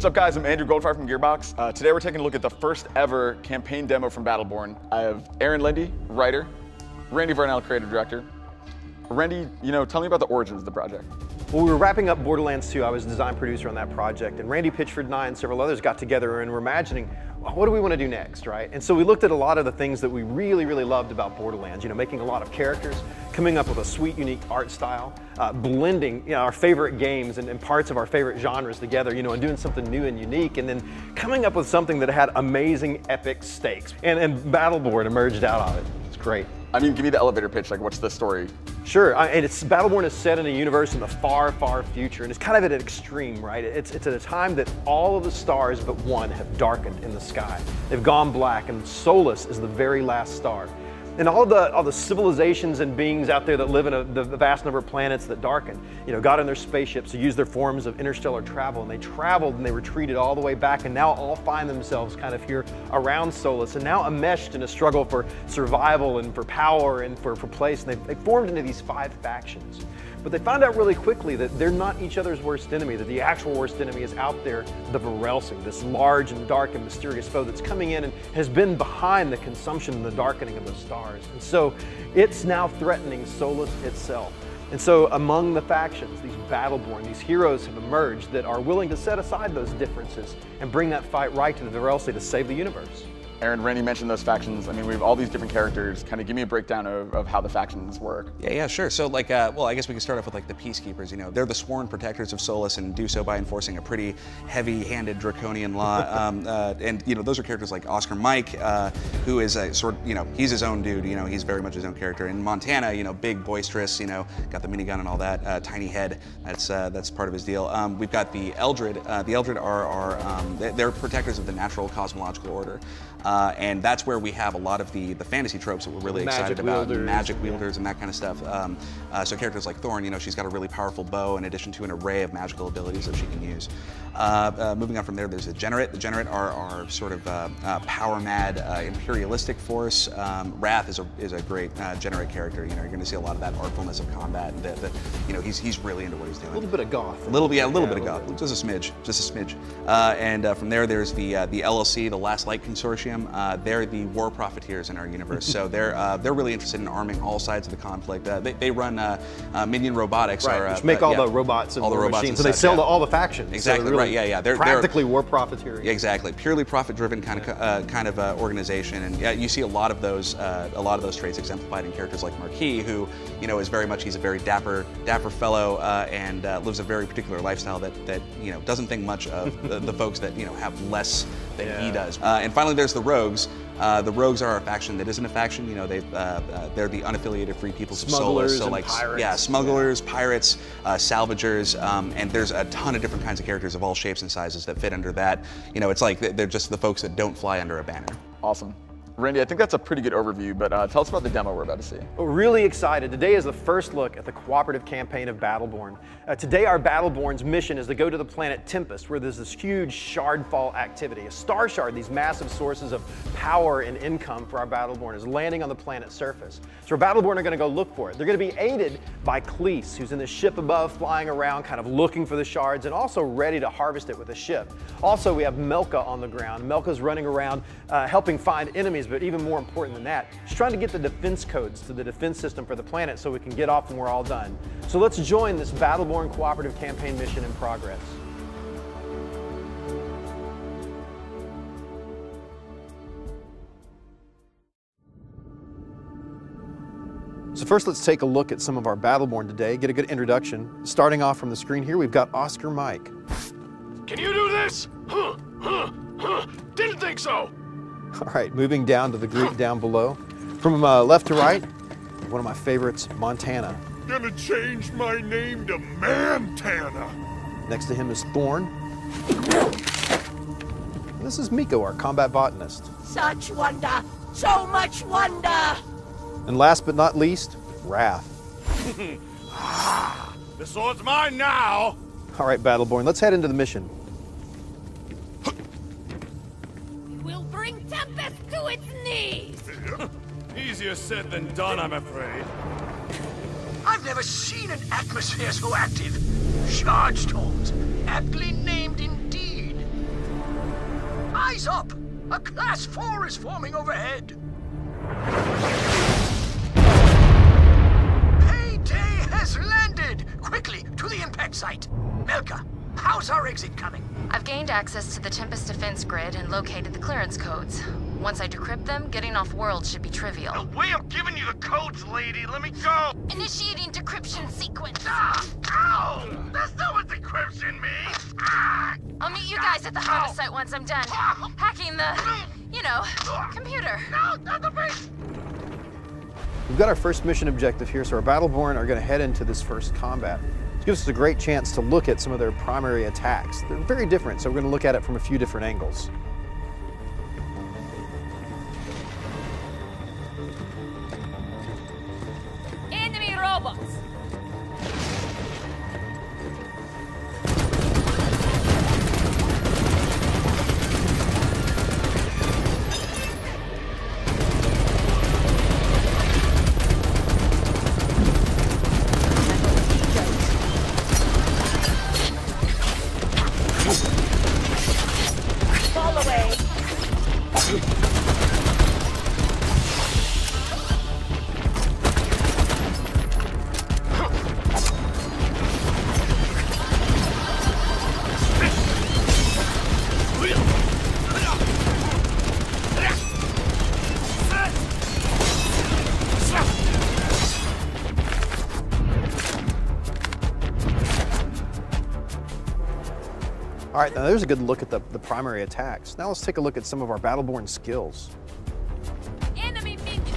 What's up, guys? I'm Andrew Goldfire from Gearbox. Today we're taking a look at the first ever campaign demo from Battleborn. I have Aaron Lindy, writer, Randy Varnell, creative director. Randy, tell me about the origins of the project. Well, we were wrapping up Borderlands 2. I was design producer on that project, and Randy Pitchford and I and several others got together and were imagining, well, what do we want to do next, right? And so we looked at a lot of the things that we really, really loved about Borderlands, making a lot of characters, coming up with a sweet, unique art style, blending our favorite games and parts of our favorite genres together, and doing something new and unique, and then coming up with something that had amazing, epic stakes. And Battleborn emerged out of it. It's great. Give me the elevator pitch, what's the story? Sure, and Battleborn is set in a universe in the far, far future, and it's kind of at an extreme, right? It's at a time that all of the stars but one have darkened in the sky. They've gone black, and Solus is the very last star. And all the civilizations and beings out there that live in the vast number of planets that darken, got in their spaceships to use their forms of interstellar travel, and they traveled and they retreated all the way back, and now all find themselves kind of here around Solus, and now enmeshed in a struggle for survival and for power and for place. And they formed into these 5 factions. But they found out really quickly that they're not each other's worst enemy, that the actual worst enemy is out there, the Varelsi, this large and dark and mysterious foe that's coming in and has been behind the consumption and the darkening of the stars. And so it's now threatening Solus itself. And so among the factions, these Battleborn, these heroes have emerged that are willing to set aside those differences and bring that fight right to the Varelsi to save the universe. Aaron, Randy mentioned those factions. We have all these different characters. Kind of give me a breakdown of how the factions work. Yeah, sure. So well, I guess we can start off with the Peacekeepers. They're the sworn protectors of Solus and do so by enforcing a pretty heavy-handed draconian law. And those are characters like Oscar Mike, who is a he's his own dude. He's very much his own character. In Montana, big, boisterous, got the minigun and all that, tiny head. That's part of his deal. We've got the Eldred. The Eldred they're protectors of the natural cosmological order. And that's where we have a lot of the fantasy tropes that we're really excited about, magic wielders and that kind of stuff. So characters like Thorn, she's got a really powerful bow in addition to an array of magical abilities that she can use. Moving on from there, there's the Generate. The Generate are sort of power-mad, imperialistic force. Wrath is a great Generate character. You're going to see a lot of that artfulness of combat. He's really into what he's doing. A little bit of goth. A little bit of goth. Just a smidge. And from there, there's the LLC, the Last Light Consortium. They're the war profiteers in our universe, so they're really interested in arming all sides of the conflict. They run Minion Robotics, right, which make all the robots and all the robots machines, so they sell to all the factions. Exactly, so really They're practically war profiteering. Exactly, purely profit-driven kind of organization, and you see a lot of those traits exemplified in characters like Marquis, who is very much, he's a very dapper fellow and lives a very particular lifestyle that doesn't think much of the folks that have less than he does. And finally, there's the Rogues. The Rogues are a faction that isn't a faction. They're the unaffiliated free peoples of Solus. So pirates. Smugglers, pirates, salvagers, and there's a ton of different kinds of characters of all shapes and sizes that fit under that. It's like they're just the folks that don't fly under a banner. Awesome. Randy, I think that's a pretty good overview, but tell us about the demo we're about to see. We're really excited. Today is the first look at the cooperative campaign of Battleborn. Today, our Battleborn's mission is to go to the planet Tempest, where there's this huge shardfall activity. A star shard, these massive sources of power and income for our Battleborn, is landing on the planet's surface. So our Battleborn are going to go look for it. They're going to be aided by Cleese, who's in the ship above, flying around, kind of looking for the shards, and also ready to harvest it with a ship. Also, we have Melka on the ground. Melka's running around, helping find enemies, but even more important than that, she's trying to get the defense codes to the defense system for the planet so we can get off when we're all done. So let's join this Battleborn cooperative campaign mission in progress. So first, let's take a look at some of our Battleborn today, get a good introduction. Starting off from the screen here, we've got Oscar Mike. Can you do this? Didn't think so. All right, moving down to the group down below. From left to right, one of my favorites, Montana. Gonna change my name to Mantana. Next to him is Thorn. And this is Miko, our combat botanist. Such wonder, so much wonder. And last but not least, Wrath. The sword's mine now. All right, Battleborn, let's head into the mission. We'll bring Tempest to its knees. Easier said than done, I'm afraid. I've never seen an atmosphere so active. Shard storms, aptly named indeed. Eyes up! A Class 4 is forming overhead! Payday has landed! Quickly, to the impact site! Melka, how's our exit coming? I've gained access to the Tempest defense grid and located the clearance codes. Once I decrypt them, getting off-world should be trivial. The way I'm giving you the codes, lady, let me go! Initiating decryption sequence. Ah! Ow! That's not what decryption means! Ah! I'll meet you guys at the harvest site once I'm done. Hacking the, computer. No, not the face! We've got our first mission objective here, so our Battleborn are going to head into this first combat. It gives us a great chance to look at some of their primary attacks. They're very different, so we're going to look at it from a few different angles. Enemy robots. Fall away. All right, now there's a good look at the primary attacks. Now let's take a look at some of our Battleborn skills. Enemy minions.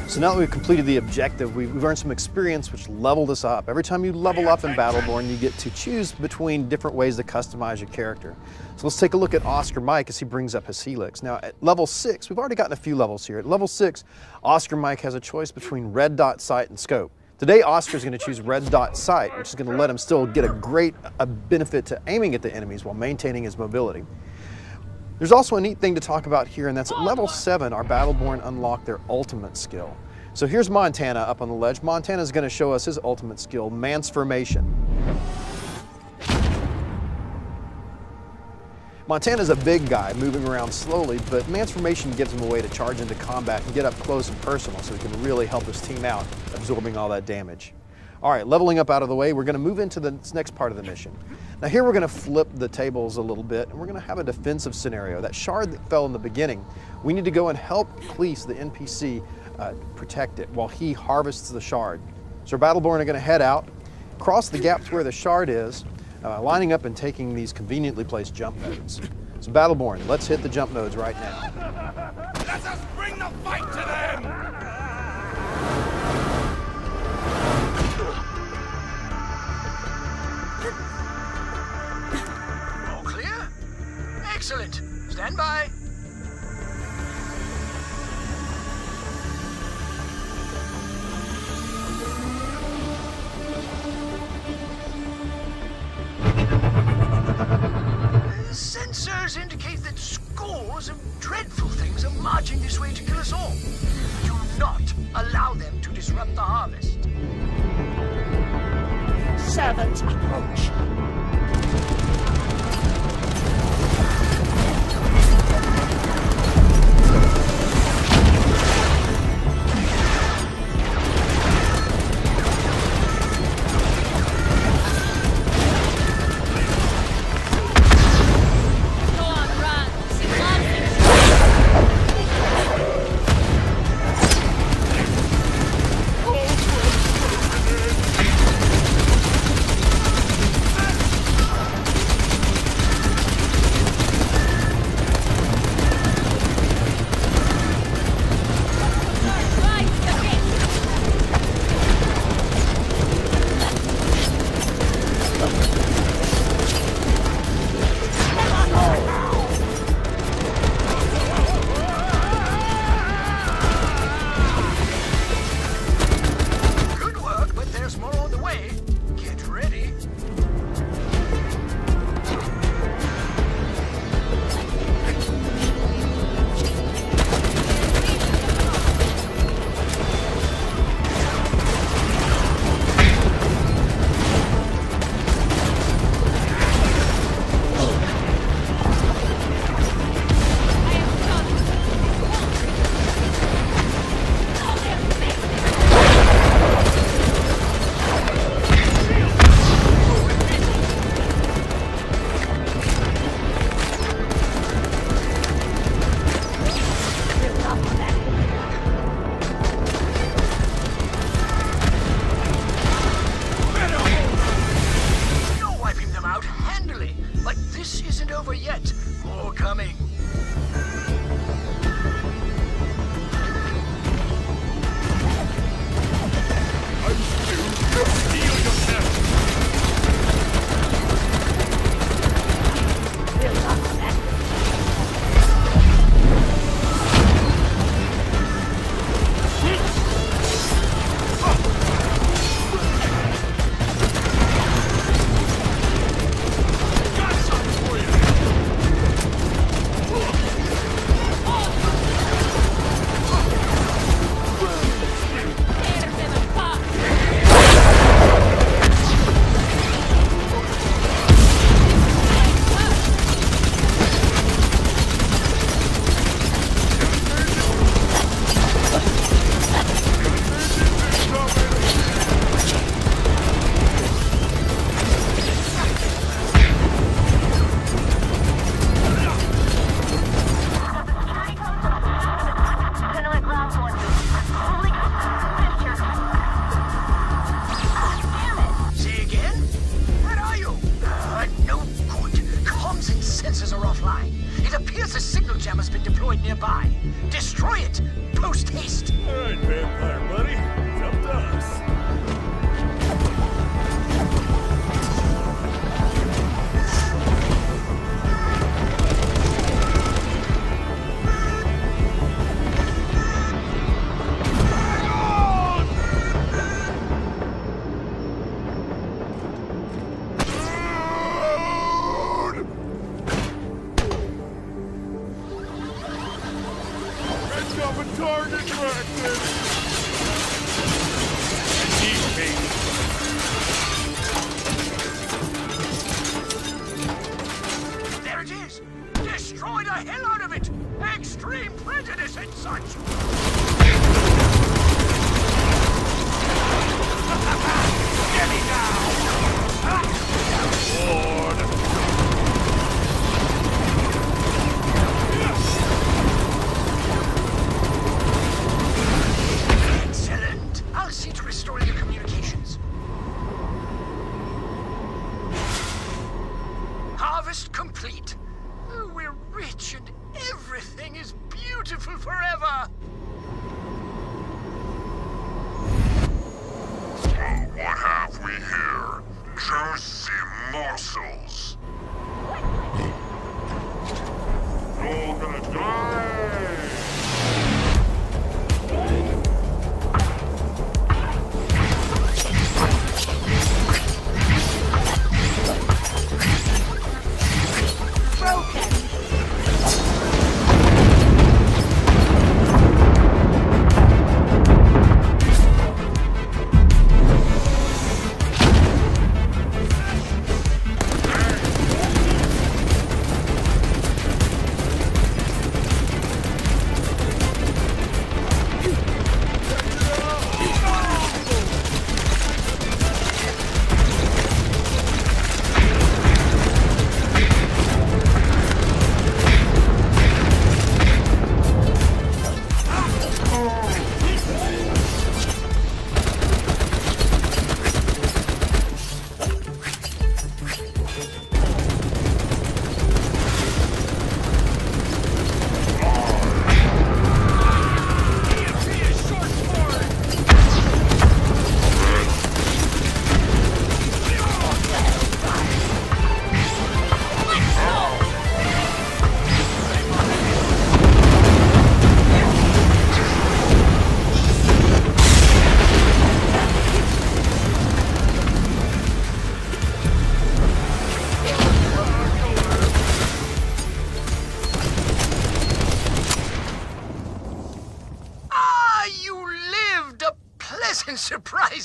So now that we've completed the objective, we've earned some experience which leveled us up. Every time you level up in Battleborn, you get to choose between different ways to customize your character. So let's take a look at Oscar Mike as he brings up his helix. Now at level 6, we've already gotten a few levels here. At level 6, Oscar Mike has a choice between red dot sight and scope. Today, Oscar's going to choose red dot sight, which is going to let him still get a great benefit to aiming at the enemies while maintaining his mobility. There's also a neat thing to talk about here, and that's at level 7, our Battleborn unlock their ultimate skill. So here's Montana up on the ledge. Montana's going to show us his ultimate skill, Mansformation. Montana's a big guy moving around slowly, but Mansformation gives him a way to charge into combat and get up close and personal so he can really help his team out, absorbing all that damage. All right, leveling up out of the way, we're going to move into the next part of the mission. Now here we're going to flip the tables a little bit, and we're going to have a defensive scenario. That shard that fell in the beginning, we need to go and help Cleese, the NPC, protect it while he harvests the shard. So our Battleborn are going to head out, cross the gap to where the shard is, lining up and taking these conveniently placed jump nodes. So Battleborn, let's hit the jump nodes right now. Let us bring the fight to them! All clear? Excellent. Stand by. Sensors indicate that scores of dreadful things are marching this way to kill us all. Do not allow them to disrupt the harvest. servants approach.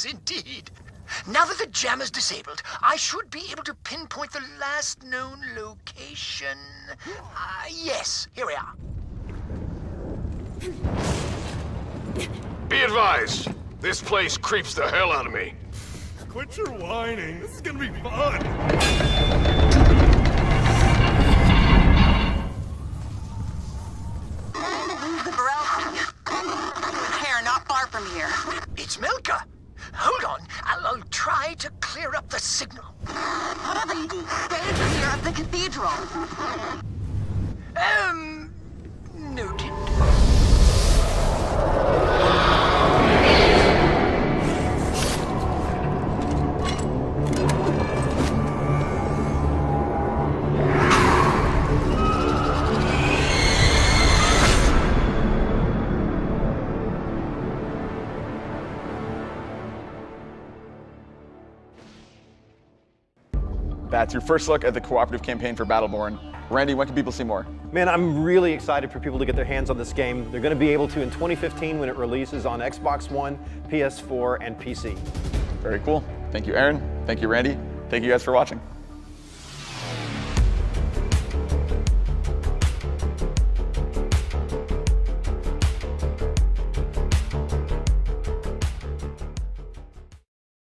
indeed. Now that the jam is disabled, I should be able to pinpoint the last known location. Yes, here we are. Be advised, this place creeps the hell out of me. Quit your whining. This is gonna be fun. Hair not far from here. It's Milka. Hold on, I'll try to clear up the signal. Lady, stay clear of the cathedral. Noted. That's your first look at the cooperative campaign for Battleborn. Randy, when can people see more? Man, I'm really excited for people to get their hands on this game. They're going to be able to in 2015 when it releases on Xbox One, PS4, and PC. Very cool. Thank you, Aaron. Thank you, Randy. Thank you guys for watching.